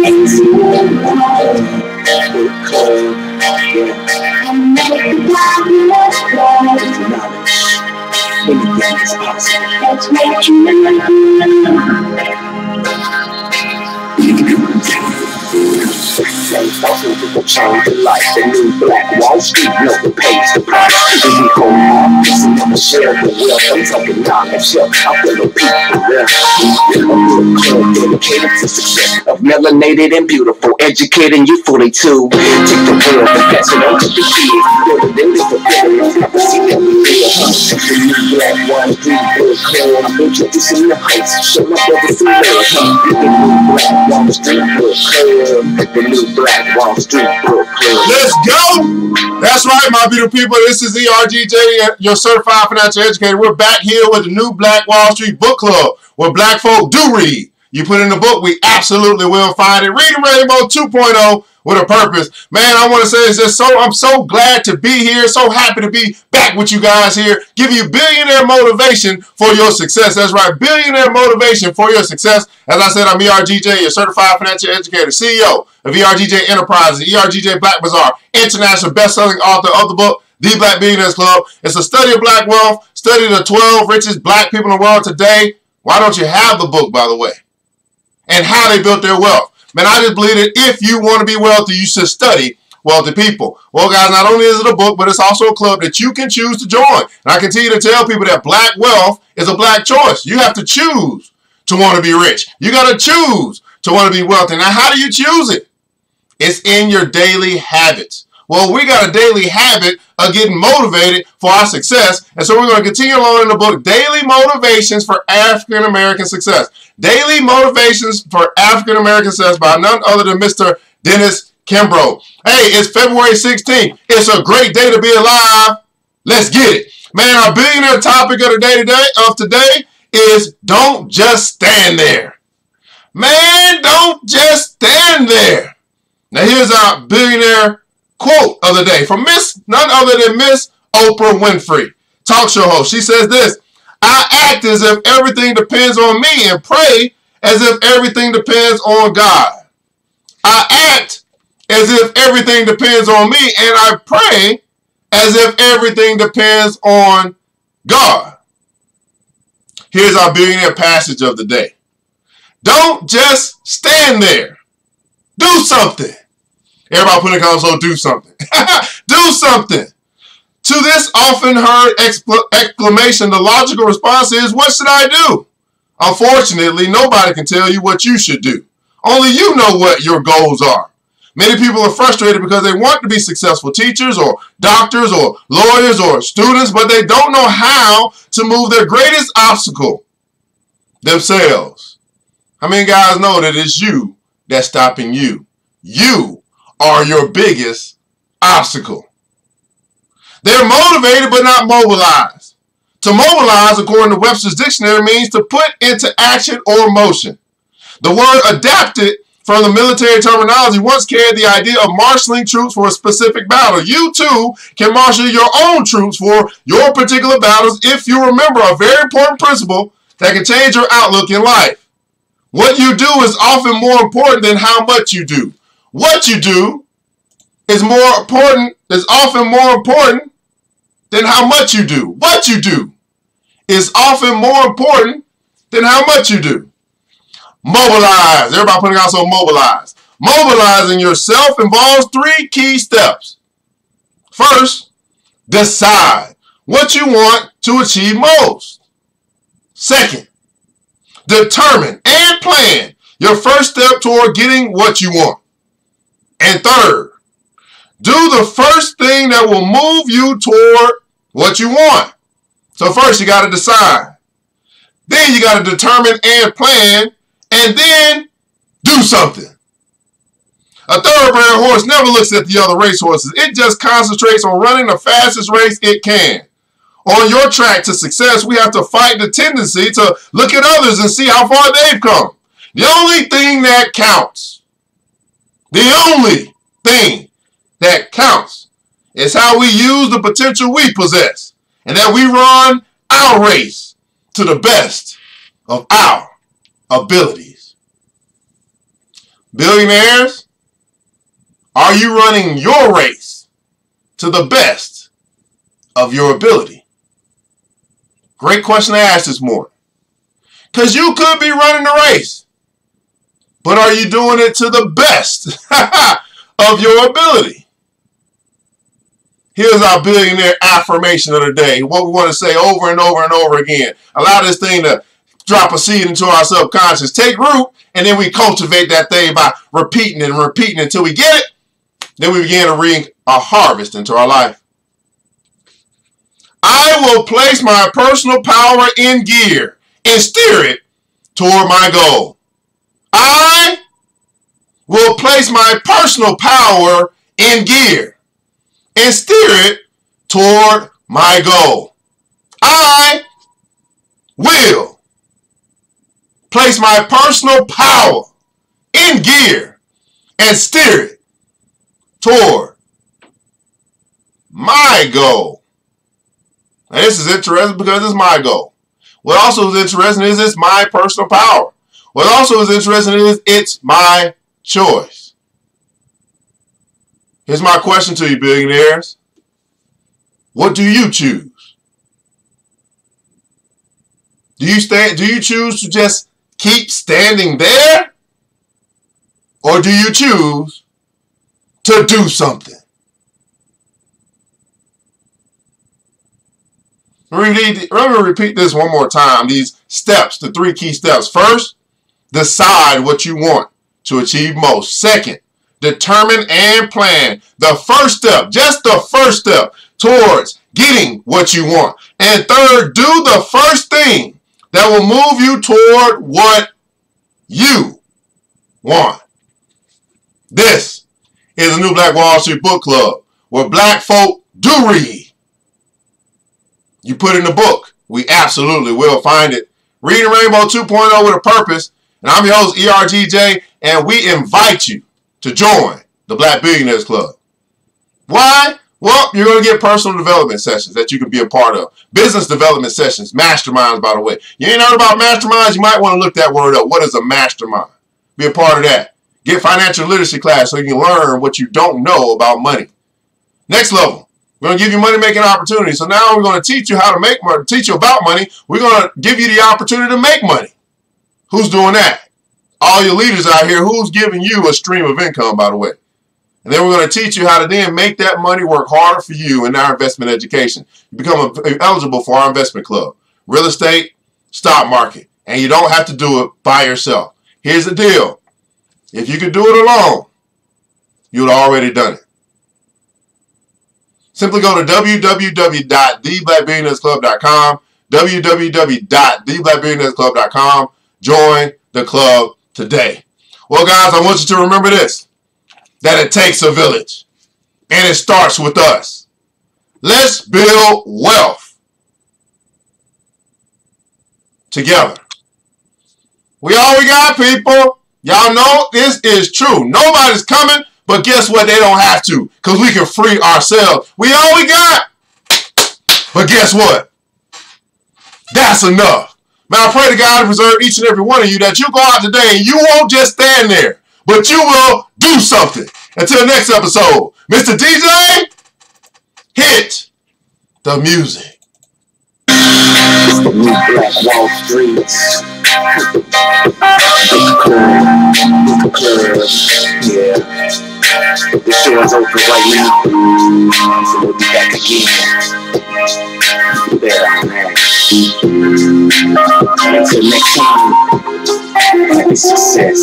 Anything is possible. That's what you will change your life. The new Black Wall Street, no one pays the price. And we hold office and never share the wealth. I'm talking knowledge, I feel the people there. A club dedicated to success of melanated and beautiful, educating you fully too. Take the world and pass it on to the kids. Build it and live for better. Never see that we feel. The new Black Wall Street book club. I'm introducing the heights. Show my brothers and girls. The new Black Wall Street book club. The new Black Wall Street book club. Let's go! That's right, my beautiful people. This is ERGJ, your certified financial educator. We're back here with the new Black Wall Street book club, where black folk do read. You put in the book, we absolutely will find it. Reading Rainbow 2.0 with a purpose. Man, I want to say it's just I'm so glad to be here. So happy to be back with you guys here. Giving you billionaire motivation for your success. That's right, billionaire motivation for your success. As I said, I'm ERGJ, your certified financial educator, CEO of ERGJ Enterprises, ERGJ Black Bazaar, international best-selling author of the book, The Black Billionaires Club. It's a study of black wealth, study the 12 richest black people in the world today. Why don't you have the book, by the way? And how they built their wealth. Man, I just believe that if you want to be wealthy, you should study wealthy people. Well, guys, not only is it a book, but it's also a club that you can choose to join. And I continue to tell people that black wealth is a black choice. You have to choose to want to be rich. You got to choose to want to be wealthy. Now, how do you choose it? It's in your daily habits. Well, we got a daily habit of getting motivated for our success. And so we're going to continue along in the book, Daily Motivations for African American Success. Daily Motivations for African American Success by none other than Mr. Dennis Kimbrough. Hey, it's February 16th. It's a great day to be alive. Let's get it. Man, our billionaire topic of today is don't just stand there. Man, don't just stand there. Now here's our billionaire quote of the day from none other than Miss Oprah Winfrey, talk show host. She says this: I act as if everything depends on me and pray as if everything depends on God. I act as if everything depends on me and I pray as if everything depends on God. Here's our billionaire passage of the day. Don't just stand there. Do something. Everybody put in the comments, do something. Do something. To this often heard exclamation, the logical response is, what should I do? Unfortunately, nobody can tell you what you should do. Only you know what your goals are. Many people are frustrated because they want to be successful teachers or doctors or lawyers or students, but they don't know how to move their greatest obstacle, themselves. How many guys know that it's you that's stopping you? You are your biggest obstacle. They're motivated but not mobilized. To mobilize, according to Webster's dictionary, means to put into action or motion. The word adapted from the military terminology once carried the idea of marshaling troops for a specific battle. You too can marshal your own troops for your particular battles if you remember a very important principle that can change your outlook in life. What you do is often more important than how much you do. What you do is often more important than how much you do. What you do is often more important than how much you do. Mobilize. Everybody putting out so mobilize. Mobilizing yourself involves 3 key steps. First, decide what you want to achieve most. Second, determine and plan your first step toward getting what you want. And third, do the first thing that will move you toward what you want. So first you got to decide. Then you got to determine and plan. And then do something. A thoroughbred horse never looks at the other racehorses. It just concentrates on running the fastest race it can. On your track to success, we have to fight the tendency to look at others and see how far they've come. The only thing that counts, is how we use the potential we possess, and that we run our race to the best of our abilities. Billionaires, are you running your race to the best of your ability? Great question to ask this morning. Because you could be running the race, but are you doing it to the best of your ability? Here's our billionaire affirmation of the day. What we want to say over and over and over again. Allow this thing to drop a seed into our subconscious. Take root, and then we cultivate that thing by repeating and repeating until we get it. Then we begin to reap a harvest into our life. I will place my personal power in gear and steer it toward my goal. I will place my personal power in gear and steer it toward my goal. I will place my personal power in gear and steer it toward my goal. Now, this is interesting because it's my goal. What also is interesting is it's my personal power. What also is interesting is it's my choice. Here's my question to you, billionaires. What do you choose? Do you choose to just keep standing there? Or do you choose to do something? Let me repeat this one more time. These steps, the 3 key steps. First, decide what you want to achieve most. Second, determine and plan. The first step, just the first step towards getting what you want. And third, do the first thing that will move you toward what you want. This is the New Black Wall Street Book Club, where black folk do read. You put in the book, we absolutely will find it. Reading Rainbow 2.0 with a purpose. And I'm your host, ERGJ, and we invite you to join the Black Billionaires Club. Why? Well, you're going to get personal development sessions that you can be a part of. Business development sessions, masterminds, by the way. You ain't heard about masterminds? You might want to look that word up. What is a mastermind? Be a part of that. Get financial literacy class so you can learn what you don't know about money. Next level. We're going to give you money-making opportunities. So now we're going to teach you how to make money, teach you about money. We're going to give you the opportunity to make money. Who's doing that? All your leaders out here, who's giving you a stream of income, by the way? And then we're going to teach you how to then make that money work harder for you in our investment education. You become eligible for our investment club. Real estate, stock market. And you don't have to do it by yourself. Here's the deal. If you could do it alone, you'd already done it. Simply go to www.theblackbillionairesclub.com, www.theblackbillionairesclub.com. Join the club today. Well, guys, I want you to remember this, that it takes a village, and it starts with us. Let's build wealth together. We all we got, people. Y'all know this is true. Nobody's coming. But guess what? They don't have to, because we can free ourselves. We all we got. But guess what? That's enough. Man, I pray to God to preserve each and every one of you that you go out today and you won't just stand there, but you will do something. Until next episode, Mr. DJ, hit the music. It's the New Black Wall Street. The club, yeah. The show is open right now, so we'll be back again. Bet on that. Until next time, happy success.